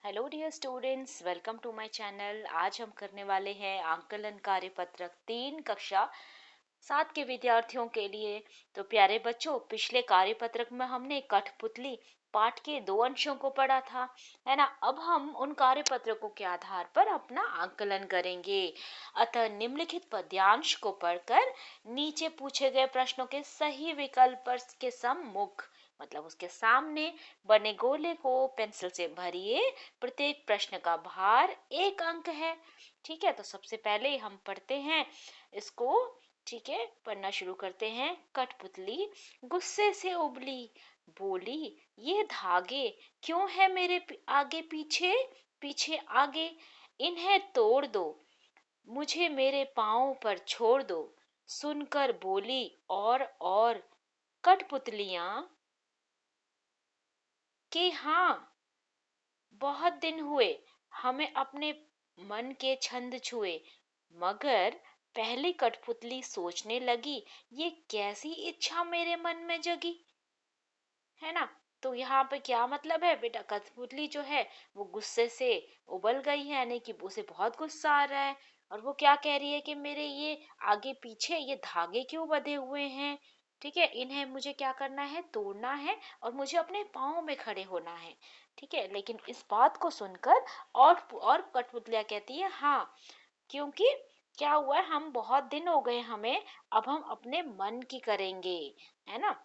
Hello dear students, welcome to my channel. आज हम करने वाले हैं आंकलन कार्य पत्रक 3 कक्षा 7 के विद्यार्थियों के लिए। तो प्यारे बच्चों, पिछले कार्य पत्रक में हमने कठपुतली पाठ के 2 अंशों को पढ़ा था, है ना। अब हम उन कार्य पत्रकों के आधार पर अपना आंकलन करेंगे। अतः निम्नलिखित पद्यांश को पढ़कर नीचे पूछे गए प्रश्नों के सही विकल्प पर के सम्मुख, मतलब उसके सामने बने गोले को पेंसिल से भरिए। प्रत्येक प्रश्न का भार 1 अंक है। ठीक है, तो सबसे पहले हम पढ़ते हैं इसको। ठीक है, पढ़ना शुरू करते हैं। कठपुतली गुस्से से उबली, बोली, ये धागे क्यों है मेरे आगे पीछे पीछे आगे, इन्हें तोड़ दो, मुझे मेरे पाँव पर छोड़ दो। सुनकर बोली और कठपुतलियां कि हाँ, बहुत दिन हुए हमें अपने मन के छंद छुए। मगर पहली कठपुतली सोचने लगी, ये कैसी इच्छा मेरे मन में जगी, है ना। तो यहाँ पे क्या मतलब है बेटा, कठपुतली जो है वो गुस्से से उबल गई है, यानी कि उसे बहुत गुस्सा आ रहा है। और वो क्या कह रही है कि मेरे ये आगे पीछे ये धागे क्यों बंधे हुए हैं। ठीक है, इन्हें मुझे क्या करना है, तोड़ना है और मुझे अपने पाँव में खड़े होना है। ठीक है, लेकिन इस बात को सुनकर और कठपुतलियां कहती है हाँ, क्योंकि क्या हुआ है, हम बहुत दिन हो गए हमें, अब हम अपने मन की करेंगे, है ना।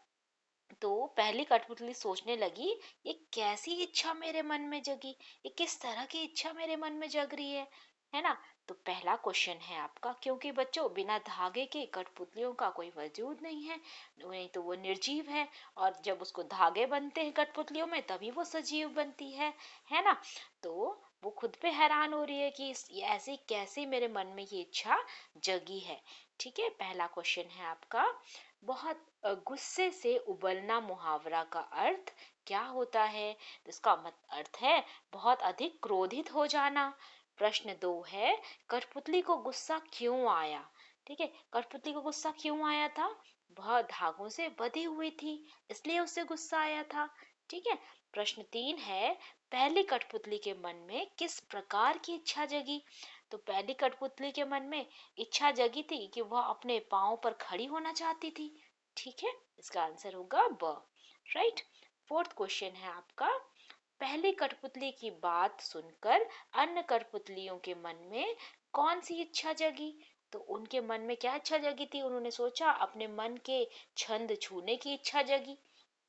तो पहली कठपुतली सोचने लगी, ये कैसी इच्छा मेरे मन में जगी, ये किस तरह की इच्छा मेरे मन में जग रही है ना। तो पहला क्वेश्चन है आपका, क्योंकि बच्चों बिना धागे के कठपुतलियों का कोई वजूद नहीं है, नहीं तो वो निर्जीव है। और जब उसको धागे बनते हैं कठपुतलियों में तभी वो सजीव बनती है ना। तो वो खुद पे हैरान हो रही है कि ये ऐसी कैसे मेरे मन में ये इच्छा जगी है। ठीक है, पहला क्वेश्चन है आपका, बहुत गुस्से से उबलना मुहावरा का अर्थ क्या होता है। तो इसका अर्थ है बहुत अधिक क्रोधित हो जाना। प्रश्न 2 है, कठपुतली को गुस्सा क्यों आया। ठीक है, कठपुतली को गुस्सा क्यों आया था, बहुत धागों से बंधी हुई थी, इसलिए उसे गुस्सा आया था। ठीक है, प्रश्न 3 है, पहली कठपुतली के मन में किस प्रकार की इच्छा जगी। तो पहली कठपुतली के मन में इच्छा जगी थी कि वह अपने पाँव पर खड़ी होना चाहती थी। ठीक है, इसका आंसर होगा ब। राइट। फोर्थ क्वेश्चन है आपका, पहली कठपुतली की बात सुनकर अन्य कठपुतलियों के मन में कौन सी इच्छा जगी। तो उनके मन में क्या इच्छा जगी थी, उन्होंने सोचा अपने मन के छंद छूने की इच्छा जगी,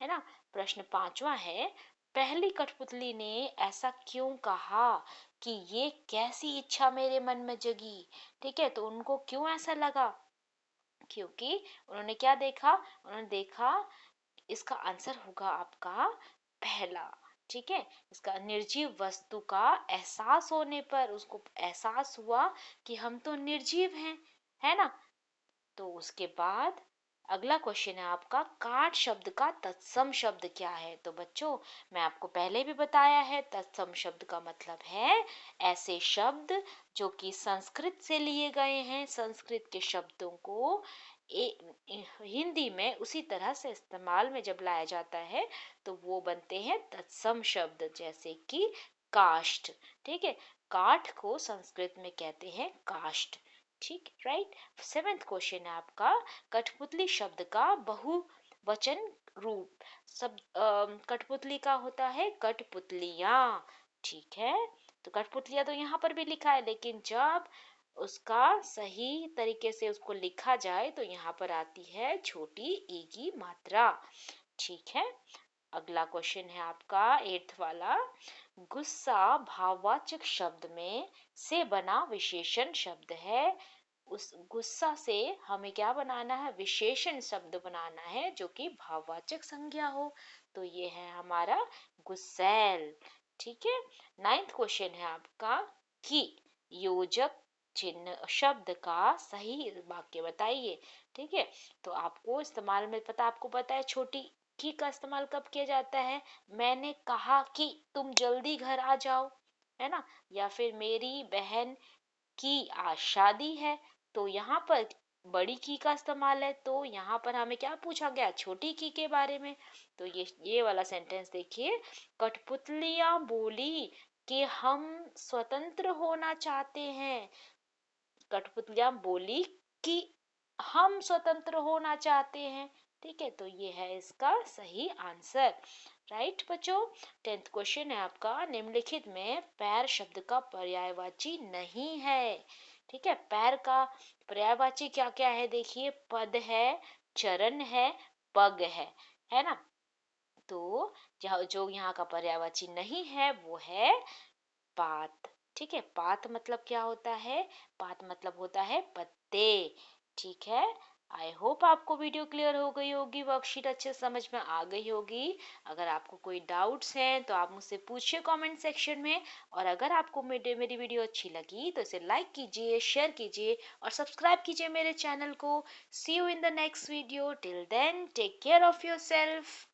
है ना। प्रश्न 5वां है, पहली कठपुतली ने ऐसा क्यों कहा कि ये कैसी इच्छा मेरे मन में जगी। ठीक है, तो उनको क्यों ऐसा लगा, क्योंकि उन्होंने क्या देखा, उन्होंने देखा, इसका आंसर होगा आपका पहला। ठीक है, इसका निर्जीव वस्तु का एहसास होने पर उसको एहसास हुआ कि हम तो निर्जीव हैं, है ना। तो उसके बाद अगला क्वेश्चन है आपका, काट शब्द का तत्सम शब्द क्या है। तो बच्चों, मैं आपको पहले भी बताया है, तत्सम शब्द का मतलब है ऐसे शब्द जो कि संस्कृत से लिए गए हैं, संस्कृत के शब्दों को हिंदी में उसी तरह से इस्तेमाल में जब लाया जाता है तो वो बनते हैं तत्सम शब्द, जैसे कि काष्ठ। ठीक है, काठ को संस्कृत में कहते हैं काष्ठ। ठीक, राइट। सेवेंथ क्वेश्चन है आपका, कठपुतली शब्द का बहुवचन रूप। सब कठपुतली का होता है कठपुतलियां। ठीक है, तो कठपुतलियां तो यहाँ पर भी लिखा है, लेकिन जब उसका सही तरीके से उसको लिखा जाए तो यहाँ पर आती है छोटी ई की मात्रा। ठीक है, अगला क्वेश्चन है आपका एट्थ वाला, गुस्सा भाववाचक शब्द में से बना विशेषण शब्द है। उस गुस्सा से हमें क्या बनाना है, विशेषण शब्द बनाना है जो कि भाववाचक संज्ञा हो। तो ये है हमारा गुस्सैल। ठीक है, नाइन्थ क्वेश्चन है आपका, कि योजक चिन्ह शब्द का सही वाक्य बताइए। ठीक है, तो आपको इस्तेमाल में पता, आपको पता है छोटी की का इस्तेमाल कब किया जाता है, मैंने कहा कि तुम जल्दी घर आ जाओ, है ना। या फिर मेरी बहन की आज शादी है, तो यहाँ पर बड़ी की का इस्तेमाल है, तो यहाँ पर हमें क्या पूछा गया, छोटी की के बारे में। तो ये वाला सेंटेंस देखिए, कठपुतलियां बोली कि हम स्वतंत्र होना चाहते हैं। कठपुतलियां बोली कि हम स्वतंत्र होना चाहते हैं। ठीक है, तो ये है इसका सही आंसर। राइट बच्चों। 10th क्वेश्चन है आपका, निम्नलिखित में पैर शब्द का पर्यायवाची नहीं है। ठीक है, पैर का पर्यायवाची क्या क्या है देखिए, पद है, चरण है, पग है ना। तो जो यहाँ का पर्यायवाची नहीं है वो है पात। ठीक है, पात मतलब क्या होता है, पात मतलब होता है पत्ते। ठीक है, आई होप आपको वीडियो क्लियर हो गई होगी, वर्कशीट अच्छे से समझ में आ गई होगी। अगर आपको कोई डाउट्स हैं तो आप मुझसे पूछिए कमेंट सेक्शन में। और अगर आपको मेरी वीडियो अच्छी लगी तो इसे लाइक कीजिए, शेयर कीजिए और सब्सक्राइब कीजिए मेरे चैनल को। See you in the next video, till then take care of your self.